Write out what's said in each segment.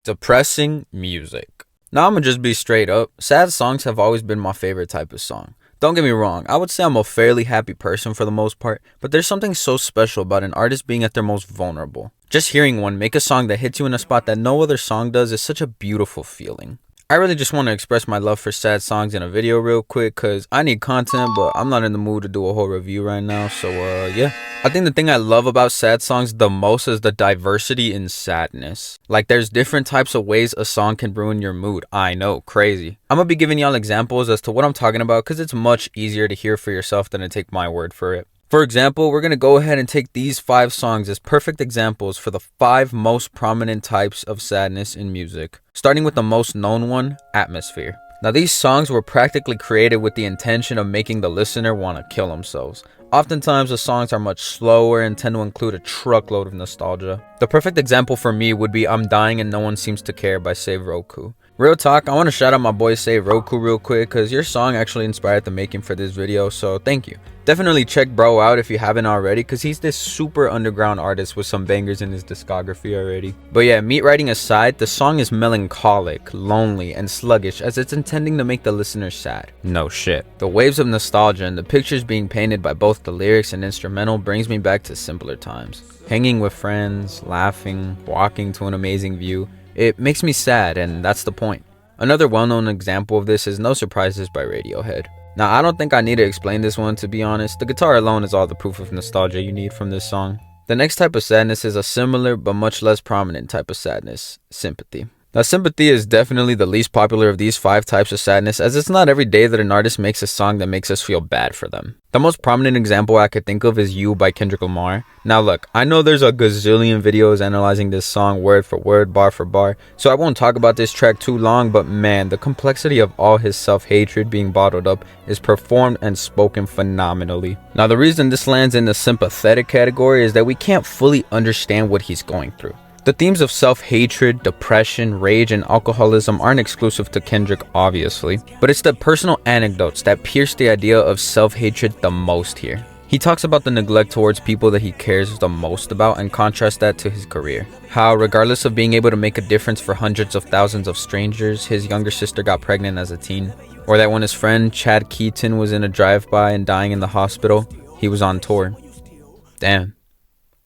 Depressing music. Now I'm gonna just be straight up. Sad songs have always been my favorite type of song. Don't get me wrong, I would say I'm a fairly happy person for the most part, but there's something so special about an artist being at their most vulnerable. Just hearing one make a song that hits you in a spot that no other song does is such a beautiful feeling. I really just want to express my love for sad songs in a video real quick cause I need content, but I'm not in the mood to do a whole review right now, so yeah. I think the thing I love about sad songs the most is the diversity in sadness. Like there's different types of ways a song can ruin your mood. I know, crazy. I'm gonna be giving y'all examples as to what I'm talking about cause it's much easier to hear for yourself than to take my word for it. For example, we're going to go ahead and take these 5 songs as perfect examples for the 5 most prominent types of sadness in music. Starting with the most known one, Atmosphere. Now these songs were practically created with the intention of making the listener want to kill themselves. Oftentimes the songs are much slower and tend to include a truckload of nostalgia. The perfect example for me would be I'm Dying and No One Seems to Care by Save Roku. Real talk, I want to shout out my boy Save Roku real quick because your song actually inspired the making for this video, so thank you. Definitely check bro out if you haven't already because he's this super underground artist with some bangers in his discography already. But yeah, meat writing aside, the song is melancholic, lonely, and sluggish as it's intending to make the listener sad. No shit. The waves of nostalgia and the pictures being painted by both the lyrics and instrumental brings me back to simpler times. Hanging with friends, laughing, walking to an amazing view. It makes me sad, and that's the point. Another well-known example of this is No Surprises by Radiohead. Now, I don't think I need to explain this one, to be honest. The guitar alone is all the proof of nostalgia you need from this song. The next type of sadness is a similar but much less prominent type of sadness, Sympathy. Now, Sympathy is definitely the least popular of these 5 types of sadness, as it's not every day that an artist makes a song that makes us feel bad for them. The most prominent example I could think of is You by Kendrick Lamar. Now look, I know there's a gazillion videos analyzing this song word for word, bar for bar, so I won't talk about this track too long, but man, the complexity of all his self-hatred being bottled up is performed and spoken phenomenally. Now the reason this lands in the sympathetic category is that we can't fully understand what he's going through. The themes of self-hatred, depression, rage, and alcoholism aren't exclusive to Kendrick, obviously, but it's the personal anecdotes that pierce the idea of self-hatred the most here. He talks about the neglect towards people that he cares the most about and contrasts that to his career. How, regardless of being able to make a difference for hundreds of thousands of strangers, his younger sister got pregnant as a teen. Or that when his friend Chad Keaton was in a drive-by and dying in the hospital, he was on tour. Damn.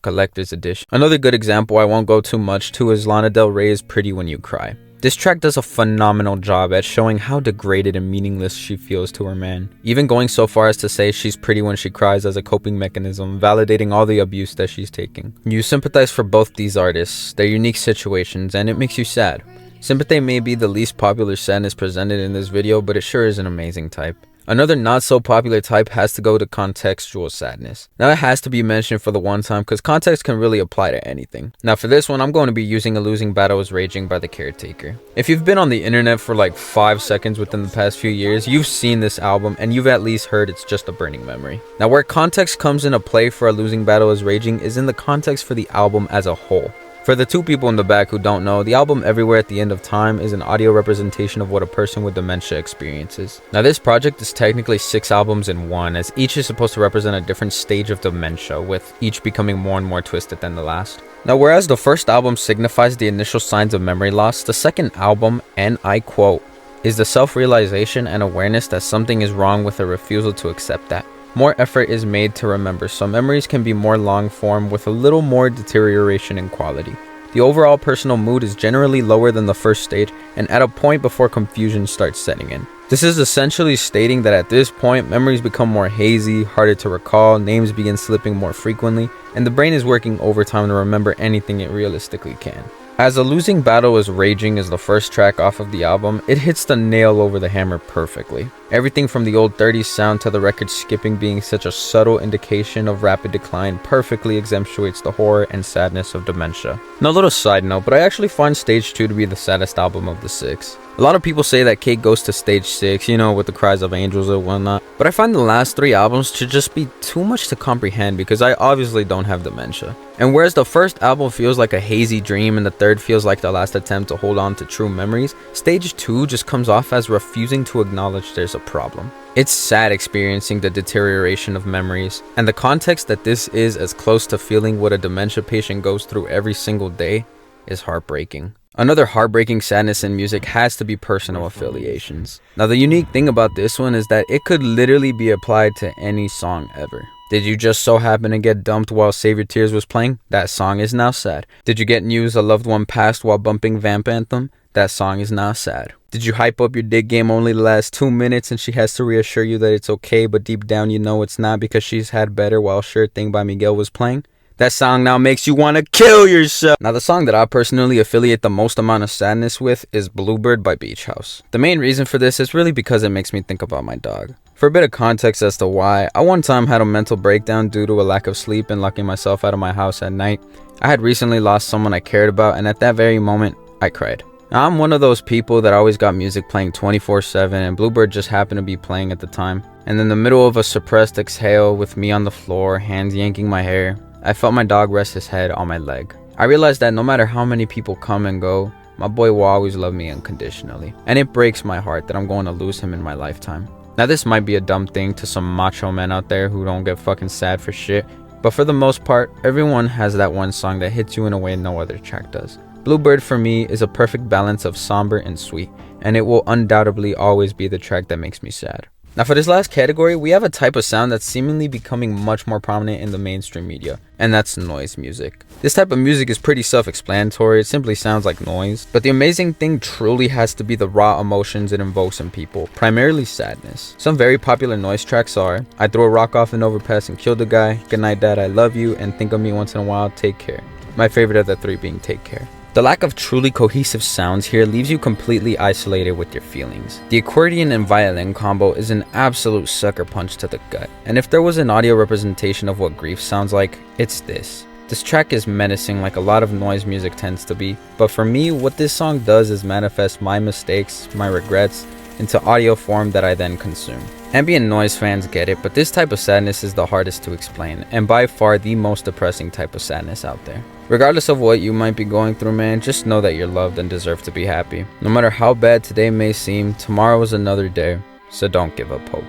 Collector's edition. Another good example I won't go too much to is Lana Del Rey's Pretty When You Cry. This track does a phenomenal job at showing how degraded and meaningless she feels to her man, even going so far as to say she's pretty when she cries as a coping mechanism, validating all the abuse that she's taking. You sympathize for both these artists, their unique situations, and it makes you sad. Sympathy may be the least popular sadness presented in this video, but it sure is an amazing type. Another not so popular type has to go to contextual sadness. Now it has to be mentioned for the one time because context can really apply to anything. Now for this one, I'm going to be using A Losing Battle Is Raging by The Caretaker. If you've been on the internet for like 5 seconds within the past few years, you've seen this album and you've at least heard It's Just a Burning Memory. Now where context comes into play for A Losing Battle Is Raging is in the context for the album as a whole. For the 2 people in the back who don't know, the album Everywhere at the End of Time is an audio representation of what a person with dementia experiences. Now this project is technically 6 albums in one, as each is supposed to represent a different stage of dementia, with each becoming more and more twisted than the last. Now whereas the first album signifies the initial signs of memory loss, the second album, and I quote, is the self-realization and awareness that something is wrong with a refusal to accept that. More effort is made to remember, so memories can be more long form with a little more deterioration in quality. The overall personal mood is generally lower than the first stage and at a point before confusion starts setting in. This is essentially stating that at this point, memories become more hazy, harder to recall, names begin slipping more frequently, and the brain is working overtime to remember anything it realistically can. As A Losing Battle Is Raging is the first track off of the album, it hits the nail over the hammer perfectly. Everything from the old 30s sound to the record skipping being such a subtle indication of rapid decline perfectly exemplifies the horror and sadness of dementia. Now a little side note, but I actually find Stage 2 to be the saddest album of the 6. A lot of people say that Cake goes to Stage 6, you know, with the cries of angels and whatnot, but I find the last 3 albums to just be too much to comprehend because I obviously don't have dementia. And whereas the first album feels like a hazy dream and the third feels like the last attempt to hold on to true memories, Stage 2 just comes off as refusing to acknowledge there's a problem. It's sad experiencing the deterioration of memories, and the context that this is as close to feeling what a dementia patient goes through every single day is heartbreaking. Another heartbreaking sadness in music has to be personal affiliations. Now the unique thing about this one is that it could literally be applied to any song ever. Did you just so happen to get dumped while Save Your Tears was playing? That song is now sad. Did you get news a loved one passed while bumping Vamp Anthem? That song is now sad. Did you hype up your dick game only the last 2 minutes and she has to reassure you that it's okay, but deep down you know it's not because she's had better while Sure Thing by Miguel was playing? That song now makes you want to kill yourself. Now the song that I personally affiliate the most amount of sadness with is Bluebird by Beach House. The main reason for this is really because it makes me think about my dog. For a bit of context as to why, I one time had a mental breakdown due to a lack of sleep and locking myself out of my house at night. I had recently lost someone I cared about, and at that very moment, I cried. Now, I'm one of those people that always got music playing 24/7, and Bluebird just happened to be playing at the time. And in the middle of a suppressed exhale with me on the floor, hands yanking my hair, I felt my dog rest his head on my leg. I realized that no matter how many people come and go, my boy will always love me unconditionally. And it breaks my heart that I'm going to lose him in my lifetime. Now this might be a dumb thing to some macho men out there who don't get fucking sad for shit, but for the most part, everyone has that one song that hits you in a way no other track does. Bluebird for me is a perfect balance of somber and sweet, and it will undoubtedly always be the track that makes me sad. Now for this last category, we have a type of sound that's seemingly becoming much more prominent in the mainstream media, and that's noise music. This type of music is pretty self-explanatory, it simply sounds like noise, but the amazing thing truly has to be the raw emotions it invokes in people, primarily sadness. Some very popular noise tracks are I Threw a Rock Off an Overpass and Killed a Guy, Good Night Dad, I Love You, and Think of Me Once in a While, Take Care. My favorite of the three being Take Care. The lack of truly cohesive sounds here leaves you completely isolated with your feelings. The accordion and violin combo is an absolute sucker punch to the gut, and if there was an audio representation of what grief sounds like, it's this. This track is menacing like a lot of noise music tends to be, but for me, what this song does is manifest my mistakes, my regrets, into audio form that I then consume. Ambient noise fans get it, but this type of sadness is the hardest to explain, and by far the most depressing type of sadness out there. Regardless of what you might be going through, man, just know that you're loved and deserve to be happy. No matter how bad today may seem, tomorrow is another day, so don't give up hope.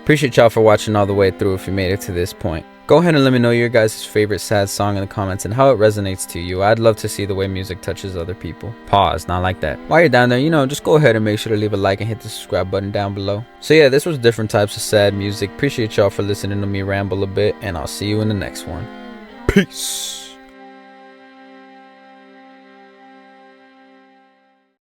Appreciate y'all for watching all the way through if you made it to this point. Go ahead and let me know your guys' favorite sad song in the comments and how it resonates to you. I'd love to see the way music touches other people. Pause, not like that. While you're down there, just go ahead and make sure to leave a like and hit the subscribe button down below. So yeah, this was different types of sad music. Appreciate y'all for listening to me ramble a bit, and I'll see you in the next one. Peace.